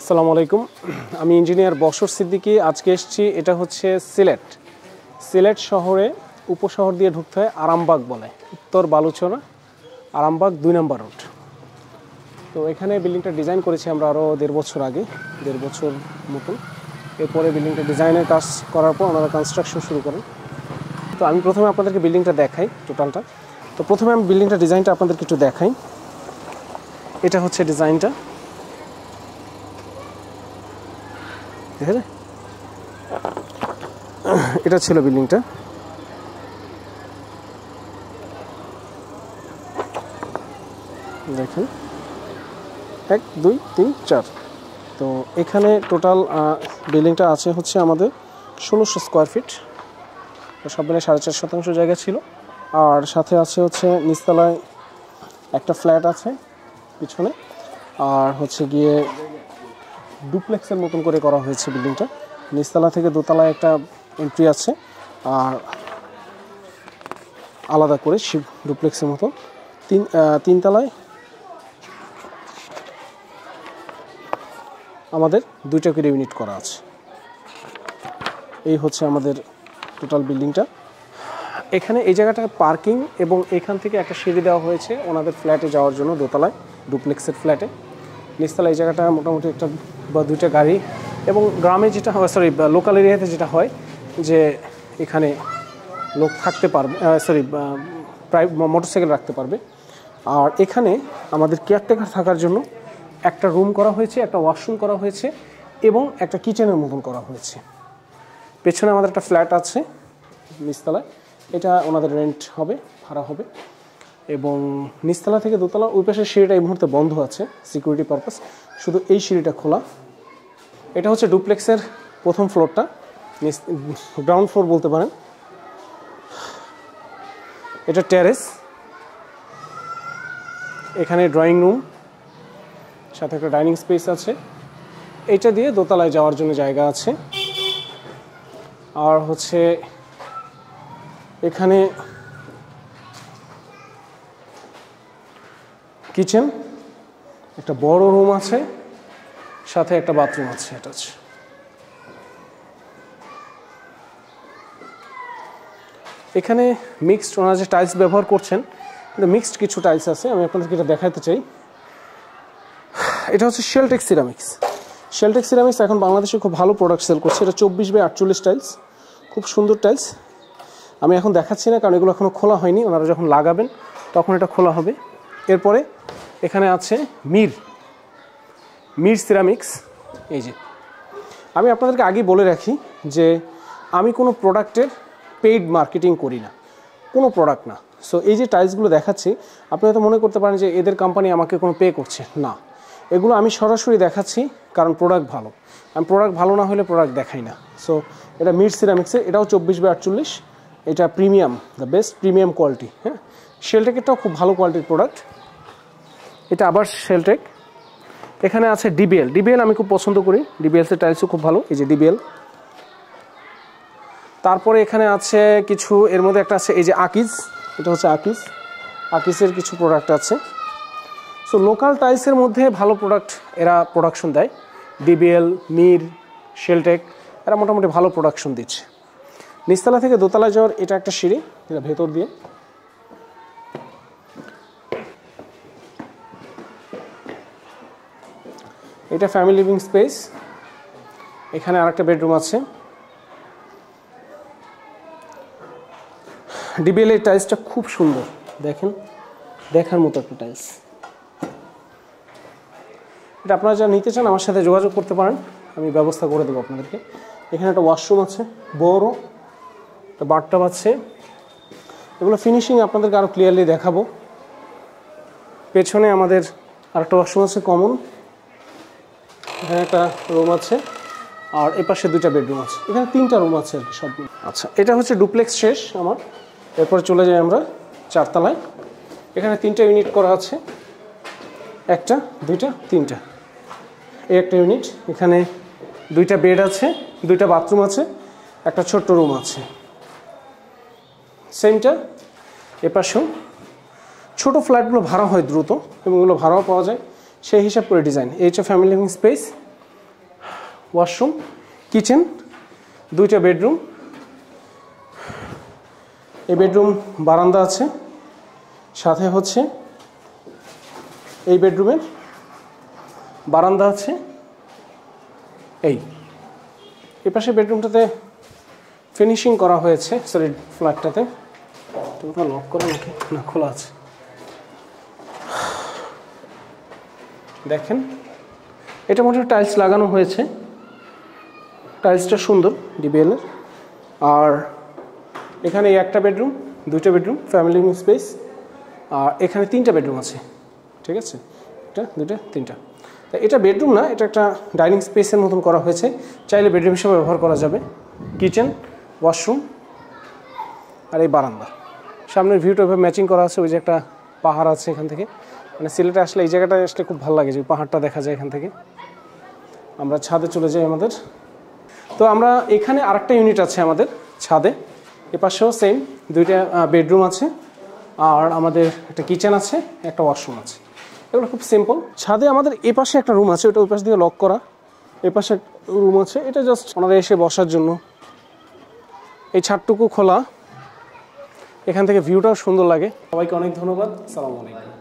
আসসালামু আলাইকুম। আমি ইঞ্জিনিয়ার বশর সিদ্দিকী। আজকে এসেছি, এটা হচ্ছে সিলেট শহরে উপশহর দিয়ে ঢুকতে হয়, আরামবাগ বলে, উত্তর বালুচরা আরামবাগ 2 নম্বর রোড। তো এখানে বিল্ডিংটা ডিজাইন করেছি আমরা আরও 1.5 বছর আগে, 1.5 বছর মতন। এরপরে বিল্ডিংটা ডিজাইনের কাজ করার পর ওনারা কনস্ট্রাকশন শুরু করেন। তো আমি প্রথমে আপনাদেরকে বিল্ডিংটা দেখাই টোটালটা। তো প্রথমে আমি বিল্ডিংটা ডিজাইনটা আপনাদেরকে একটু দেখাই। এটা হচ্ছে ডিজাইনটা, ঠিক আছে? এটা ছিল বিল্ডিংটা। দেখেন 1 2 3 4। তো এখানে টোটাল বিল্ডিংটা আছে হচ্ছে আমাদের 1600 স্কোয়ার ফিট। সব মিলে 4.5% জায়গা ছিল। আর সাথে আছে হচ্ছে নিচতলায় একটা ফ্ল্যাট আছে পিছনে, আর হচ্ছে গিয়ে ডুপ্লেক্সের মতন করে করা হয়েছে বিল্ডিংটা। নিচতলা থেকে দোতলায় একটা এন্ট্রি আছে, আর আলাদা করে ডুপ্লেক্সের মতো তিনতলায় আমাদের 2টা করে ইউনিট করা আছে। এই হচ্ছে আমাদের টোটাল বিল্ডিংটা। এখানে এই জায়গাটা পার্কিং, এবং এখান থেকে একটা সিঁড়ি দেওয়া হয়েছে ওনাদের ফ্ল্যাটে যাওয়ার জন্য, দোতলায় ডুপ্লেক্সের ফ্ল্যাটে। নিচতলা এই জায়গাটা মোটামুটি একটা বা 2টা গাড়ি, এবং গ্রামে যেটা হয়, লোকাল এরিয়াতে যেটা হয় যে এখানে লোক থাকতে পারবে, মোটরসাইকেল রাখতে পারবে। আর এখানে আমাদের কেয়ারটেকার থাকার জন্য একটা রুম করা হয়েছে, একটা ওয়াশরুম করা হয়েছে, এবং একটা কিচেনের মতন করা হয়েছে। পেছনে আমাদের একটা ফ্ল্যাট আছে নিচতলায়, এটা ওনাদের রেন্ট হবে, ভাড়া হবে। এবং নিচতলা থেকে দোতলা ওই পাশের সিঁড়িটা এই মুহূর্তে বন্ধ আছে সিকিউরিটি পারপাস, শুধু এই সিঁড়িটা খোলা। এটা হচ্ছে ডুপ্লেক্সের প্রথম ফ্লোরটা, গ্রাউন্ড ফ্লোর বলতে পারেন। এটা টেরেস, এখানে ড্রয়িং রুম, সাথে একটা ডাইনিং স্পেস আছে। এইটা দিয়ে দোতলায় যাওয়ার জন্য জায়গা আছে। আর হচ্ছে এখানে কিচেন, একটা বড় রুম আছে, সাথে একটা বাথরুম আছে অ্যাটাচ। এখানে মিক্সড, ওনারা যে টাইলস ব্যবহার করছেন, কিন্তু মিক্সড কিছু টাইলস আছে, আমি আপনাদেরকে এটা দেখাতে চাই। এটা হচ্ছে শেলটেক সিরামিক্স এখন বাংলাদেশে খুব ভালো প্রোডাক্ট সেল করছে। এটা 24x48 টাইলস, খুব সুন্দর টাইলস। আমি এখন দেখাচ্ছি না, কারণ এগুলো এখনও খোলা হয়নি, ওনারা যখন লাগাবেন তখন এটা খোলা হবে। এরপরে এখানে আছে মির সিরামিক্স। এই যে, আমি আপনাদেরকে আগেই বলে রাখি যে আমি কোনো প্রোডাক্টের পেইড মার্কেটিং করি না, কোনো প্রোডাক্ট না। সো এই যে টাইলসগুলো দেখাচ্ছি, আপনি হয়তো মনে করতে পারেন যে এদের কোম্পানি আমাকে কোনো পে করছে, না। এগুলো আমি সরাসরি দেখাচ্ছি, কারণ প্রোডাক্ট ভালো। আমি প্রোডাক্ট ভালো না হলে প্রোডাক্ট দেখাই না। সো এটা মির সিরামিক্সের, এটাও 24x48। এটা premium, the best premium quality. হ্যাঁ, শেলটেকেরটাও খুব ভালো কোয়ালিটির প্রোডাক্ট। এটা আবার শেলটেক। এখানে আছে ডিবিএল আমি খুব পছন্দ করি, ডিবিএলসের টাইলসও খুব ভালো। এই যে ডিবিএল। তারপরে এখানে আছে কিছু, এর মধ্যে একটা আছে এই যে আকিজ, এটা হচ্ছে আকিজের কিছু প্রোডাক্ট আছে। সো লোকাল টাইলসের মধ্যে ভালো প্রোডাক্ট এরা প্রোডাকশন দেয়। ডিবিএল, মির, শেলটেক, এরা মোটামুটি ভালো প্রোডাকশন দিচ্ছে। নিচতলা থেকে দোতলায় যাওয়ার এটা একটা সিঁড়ি, এটা ভেতর দিয়ে। এটা ফ্যামিলি লিভিং স্পেস। এখানে আরেকটা বেডরুম আছে। ডিবিএল এর টাইলসটা খুব সুন্দর, দেখেন, দেখার মতো একটা টাইলস। এটা আপনারা যারা নিতে চান আমার সাথে যোগাযোগ করতে পারেন, আমি ব্যবস্থা করে দেবো আপনাদেরকে। এখানে একটা ওয়াশরুম আছে, বড় একটা বাথটাব আছে। এগুলো ফিনিশিং আপনাদেরকে আরও ক্লিয়ারলি দেখাবো। পেছনে আমাদের আরেকটা ওয়াশরুম আছে কমন, এখানে একটা রুম আছে, আর এপাশে 2টা বেডরুম আছে। এখানে 3টা রুম আছে আর কি সব। আচ্ছা, এটা হচ্ছে ডুপ্লেক্স শেষ আমার। এরপরে চলে যাই আমরা 4 তলায়। এখানে 3টা ইউনিট করা আছে, 1টা 2টা 3টা। এই একটা ইউনিট, এখানে 2টা বেড আছে, 2টা বাথরুম আছে, একটা ছোট্ট রুম আছে। সেমটা এপাশেও। ছোট ফ্ল্যাটগুলো ভাড়া হয় দ্রুত, এবং এগুলো ভাড়াও পাওয়া যায়, সেই হিসাব করে ডিজাইন। এই হচ্ছে family living space. Washroom, kitchen, 2টা বেডরুম। এই বেডরুম বারান্দা আছে, সাথে হচ্ছে এই বেডরুমের বারান্দা আছে। এই পাশে বেডরুমটাতে ফিনিশিং করা হয়েছে, সরি ফ্ল্যাটটাতে। তোমরা লক করো নাকি? না, খোলা আছে। দেখেন এটা মোটামুটি টাইলস লাগানো হয়েছে, টাইলসটা সুন্দর ডিবিএল এর। আর এখানে একটা বেডরুম, 2টা বেডরুম, ফ্যামিলি লিভিং স্পেস। আর এখানে 3টা বেডরুম আছে, ঠিক আছে, 1, 2, 3টা। তা এটা বেডরুম না, এটা একটা ডাইনিং স্পেসের মতন করা হয়েছে, চাইলে বেডরুম হিসেবে ব্যবহার করা যাবে। কিচেন, ওয়াশরুম আর এই বারান্দা। সামনের ভিউটা ওইভাবে ম্যাচিং করা আছে, ওই যে একটা পাহাড় আছে এখান থেকে, মানে সিলেটে আসলে এই জায়গাটা আসলে খুব ভালো লাগে, যে পাহাড়টা দেখা যায় এখান থেকে। আমরা ছাদে চলে যাই আমাদের। তো আমরা এখানে আরেকটা ইউনিট আছে আমাদের ছাদে, এপাশেও সেম 2টা বেডরুম আছে, আর আমাদের একটা কিচেন আছে, একটা ওয়াশরুম আছে। এগুলো খুব সিম্পল। ছাদে আমাদের এপাশে একটা রুম আছে, ওটা ওই পাশ দিয়ে লক করা। এপাশে রুম আছে, এটা জাস্ট ওনারা এসে বসার জন্য। এই ছাদটুকু খোলা, এখান থেকে ভিউটাও সুন্দর লাগে। সবাইকে অনেক ধন্যবাদ। আসসালামু আলাইকুম।